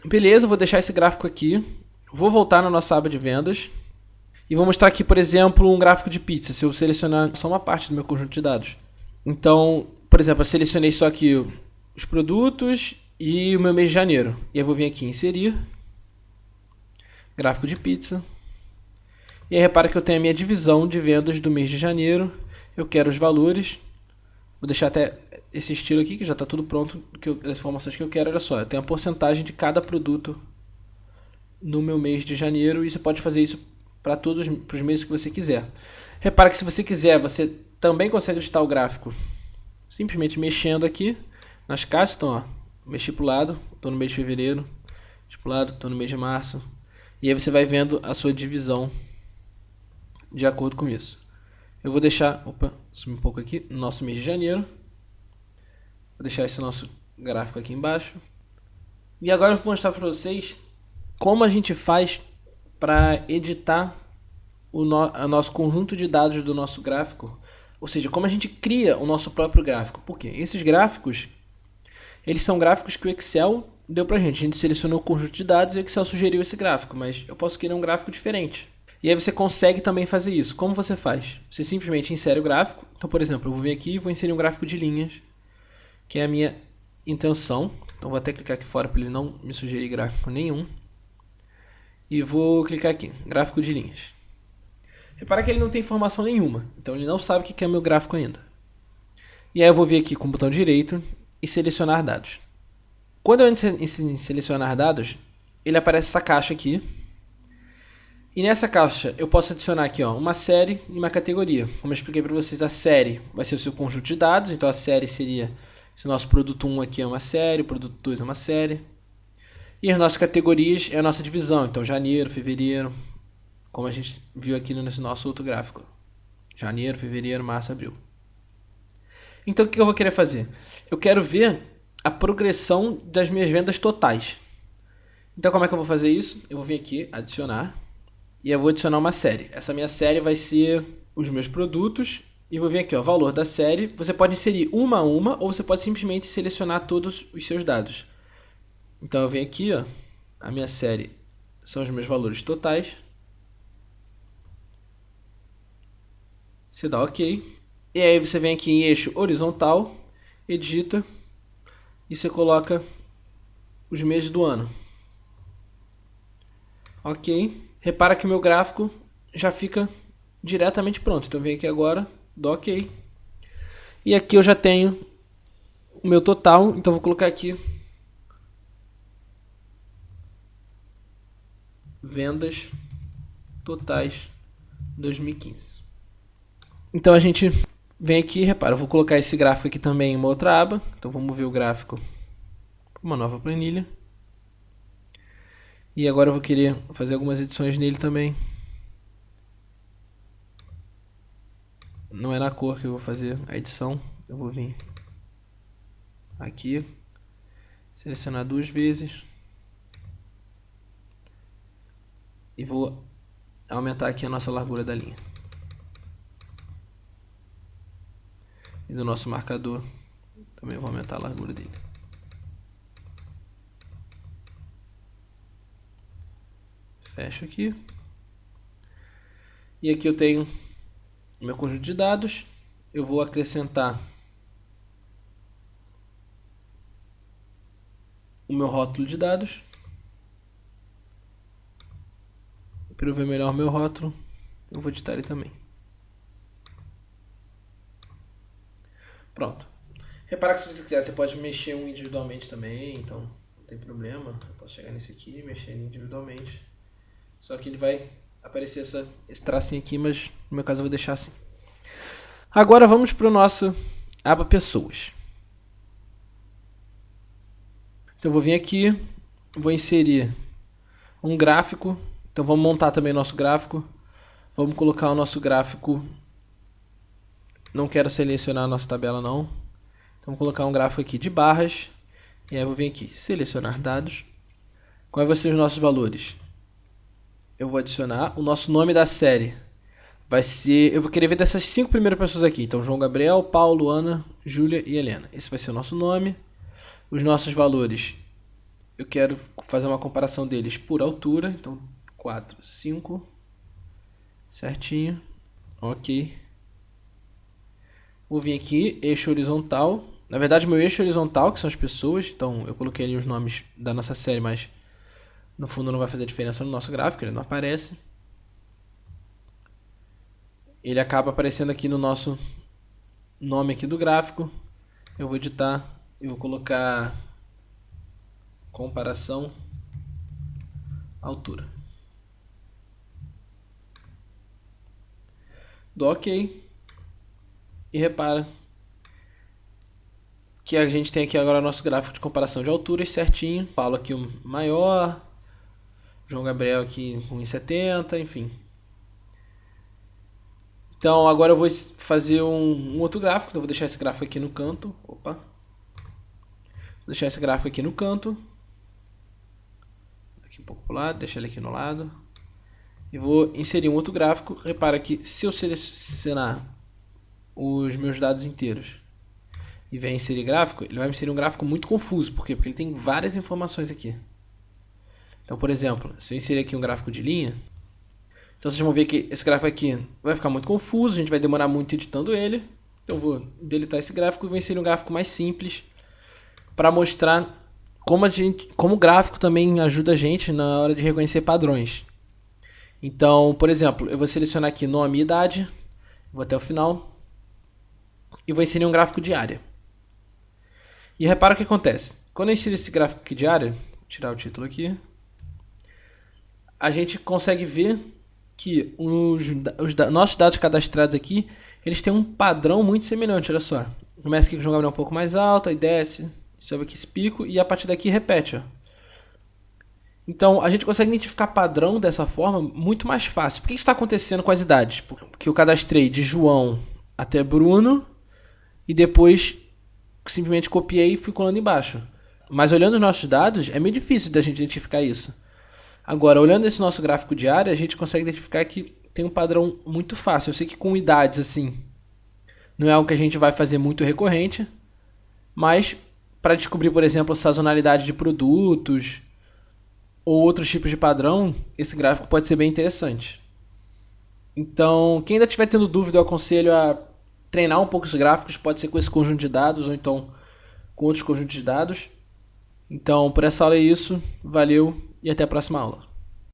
Beleza, eu vou deixar esse gráfico aqui. Vou voltar na nossa aba de vendas. E vou mostrar aqui, por exemplo, um gráfico de pizza. Se eu selecionar só uma parte do meu conjunto de dados. Então, por exemplo, eu selecionei só aqui os produtos e o meu mês de janeiro. E eu vou vir aqui em inserir. Gráfico de pizza. E aí repara que eu tenho a minha divisão de vendas do mês de janeiro. Eu quero os valores. Vou deixar até esse estilo aqui, que já está tudo pronto. As informações que eu quero, olha só. Eu tenho a porcentagem de cada produto no meu mês de janeiro. E você pode fazer isso para todos os meses que você quiser. Repara que se você quiser, você também consegue editar o gráfico. Simplesmente mexendo aqui nas caixas. Então, ó, mexi para o lado. Estou no mês de fevereiro. Mexi para o lado, estou no mês de março. E aí você vai vendo a sua divisão de acordo com isso. Eu vou deixar, subir um pouco aqui, no nosso mês de janeiro. Vou deixar esse nosso gráfico aqui embaixo. E agora eu vou mostrar para vocês como a gente faz para editar o nosso conjunto de dados do nosso gráfico. Ou seja, como a gente cria o nosso próprio gráfico. Por quê? Esses gráficos, eles são gráficos que o Excel deu pra gente. A gente selecionou o conjunto de dados e o Excel sugeriu esse gráfico. Mas eu posso criar um gráfico diferente. E aí você consegue também fazer isso. Como você faz? Você simplesmente insere o gráfico. Então, por exemplo, eu vou vir aqui e vou inserir um gráfico de linhas, que é a minha intenção. Então, vou até clicar aqui fora para ele não me sugerir gráfico nenhum. E vou clicar aqui, gráfico de linhas. Repara que ele não tem informação nenhuma. Então, ele não sabe o que é meu gráfico ainda. E aí eu vou vir aqui com o botão direito e selecionar dados. Quando eu entro em selecionar dados, ele aparece essa caixa aqui. E nessa caixa eu posso adicionar aqui uma série e uma categoria. Como eu expliquei para vocês, a série vai ser o seu conjunto de dados. Então a série seria, se o nosso produto 1 aqui é uma série, o produto 2 é uma série. E as nossas categorias é a nossa divisão. Então janeiro, fevereiro, como a gente viu aqui nesse nosso outro gráfico. Janeiro, fevereiro, março, abril. Então o que eu vou querer fazer? Eu quero ver a progressão das minhas vendas totais. Então como é que eu vou fazer isso? Eu vou vir aqui, adicionar. E eu vou adicionar uma série. Essa minha série vai ser os meus produtos. E vou vir aqui, valor da série. Você pode inserir uma a uma, ou você pode simplesmente selecionar todos os seus dados. Então eu venho aqui, a minha série são os meus valores totais. Você dá OK. E aí você vem aqui em eixo horizontal, edita, e você coloca os meses do ano. OK. Repara que o meu gráfico já fica diretamente pronto. Então eu venho aqui agora, dou OK. E aqui eu já tenho o meu total. Então eu vou colocar aqui vendas totais 2015. Então a gente vem aqui, repara, eu vou colocar esse gráfico aqui também em uma outra aba. Então vou mover o gráfico para uma nova planilha. E agora eu vou querer fazer algumas edições nele também. Não é na cor que eu vou fazer a edição. Eu vou vir aqui, selecionar duas vezes. E vou aumentar aqui a nossa largura da linha. E do nosso marcador, também vou aumentar a largura dele. Fecho aqui. E aqui eu tenho o meu conjunto de dados. Eu vou acrescentar o meu rótulo de dados. Para eu ver melhor o meu rótulo, eu vou editar ele também. Pronto. Repara que se você quiser, você pode mexer um individualmente também, então não tem problema. Eu posso chegar nesse aqui e mexer ele individualmente. Só que ele vai aparecer esse tracinho aqui, mas no meu caso eu vou deixar assim. Agora vamos para o nosso aba pessoas. Então eu vou vir aqui, vou inserir um gráfico. Então vamos montar também o nosso gráfico. Vamos colocar o nosso gráfico. Não quero selecionar a nossa tabela não. Então vou colocar um gráfico aqui de barras. E aí eu vou vir aqui, selecionar dados. Quais vão ser os nossos valores? Eu vou adicionar o nosso nome da série. Vai ser, eu vou querer ver dessas 5 primeiras pessoas aqui. Então João Gabriel, Paulo, Ana, Júlia e Helena. Esse vai ser o nosso nome. Os nossos valores eu quero fazer uma comparação deles por altura. Então 4, 5, certinho, ok. Vou vir aqui, eixo horizontal. Na verdade, meu eixo horizontal, que são as pessoas. Então eu coloquei ali os nomes da nossa série, mas no fundo não vai fazer diferença no nosso gráfico, ele não aparece. Ele acaba aparecendo aqui no nosso nome aqui do gráfico. Eu vou editar, eu vou colocar comparação altura. Dou ok. E repara que a gente tem aqui agora nosso gráfico de comparação de alturas certinho. Paulo aqui o maior, João Gabriel aqui 1,70, enfim. Então agora eu vou fazer um outro gráfico. Então eu vou deixar esse gráfico aqui no canto. Opa. Vou deixar esse gráfico aqui no canto. Aqui um pouco para o lado, deixar ele aqui no lado. E vou inserir um outro gráfico. Repara que se eu selecionar os meus dados inteiros e vier inserir gráfico, ele vai me inserir um gráfico muito confuso. Por quê? Porque ele tem várias informações aqui. Então, por exemplo, se eu inserir aqui um gráfico de linha, então vocês vão ver que esse gráfico aqui vai ficar muito confuso, a gente vai demorar muito editando ele. Então eu vou deletar esse gráfico e vou inserir um gráfico mais simples para mostrar como o gráfico também ajuda a gente na hora de reconhecer padrões. Então, por exemplo, eu vou selecionar aqui nome e idade, vou até o final e vou inserir um gráfico de área. E repara o que acontece. Quando eu insiro esse gráfico aqui de área, vou tirar o título aqui, a gente consegue ver que os nossos dados cadastrados aqui, eles têm um padrão muito semelhante, olha só. Começa aqui com o João Gabriel um pouco mais alto, aí desce, sobe aqui esse pico e a partir daqui repete, ó. Então a gente consegue identificar padrão dessa forma muito mais fácil. Por que isso está acontecendo com as idades? Porque eu cadastrei de João até Bruno e depois simplesmente copiei e fui colando embaixo. Mas olhando os nossos dados, é meio difícil da gente identificar isso. Agora, olhando esse nosso gráfico de área, a gente consegue identificar que tem um padrão muito fácil. Eu sei que com idades, assim, não é algo que a gente vai fazer muito recorrente, mas para descobrir, por exemplo, sazonalidade de produtos ou outros tipos de padrão, esse gráfico pode ser bem interessante. Então, quem ainda estiver tendo dúvida, eu aconselho a treinar um pouco os gráficos, pode ser com esse conjunto de dados ou então com outros conjuntos de dados. Então, por essa aula é isso, valeu e até a próxima aula.